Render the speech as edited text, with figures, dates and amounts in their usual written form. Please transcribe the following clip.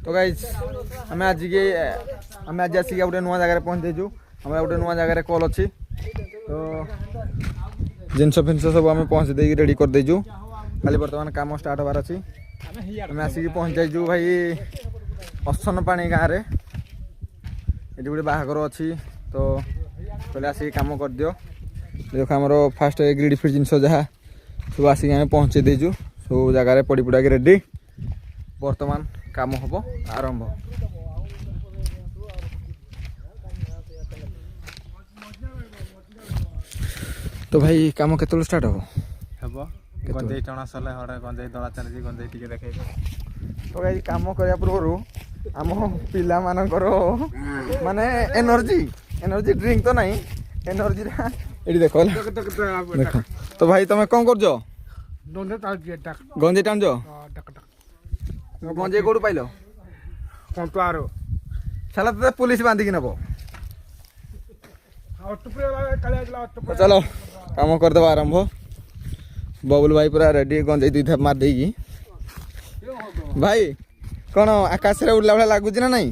तो गाइस आम आज आसिक गोटे नुआ जगह पहुँचीचु आम गोटे नुआ जगह कल अच्छी तो जिनस फिनस सब आम पहुँच दे रेडी कर देचु खाली बर्तमान काम स्टार्ट होबार अच्छी आम आसिक पहुँच जाइचु भाई असन पानी गाँव में ये गोटे बाहागर अच्छी तो पहले आसिक काम कर दियो देख आमर फास्ट ग्रिड फिड जिनस जहाँ सब आसिक आम पहुँचे देचु सब जगार पड़ी पुड़ा के रेडी बर्तमान काम हम आरंभ। तो भाई काम केतल स्टार्ट हम गंजेई टणा सले हड़े गंजेई दला चली गंजेई टिके देखे तो भाई काम करया पूर्व आम पिला मानकर माने एनर्जी ड्रिंक तो नहीं एनर्जी ये देख देख तो भाई तुम कौन कर गंजेई टाण गंजेई कौटू पाइल साला तो पुलिस बांधिकी नब चलो काम करदे आरंभ बबुल भाई पूरा रेडी गंजेई दुई मार देगी भाई कौन आकाश रे उड़ला भाई लगुच ना नहीं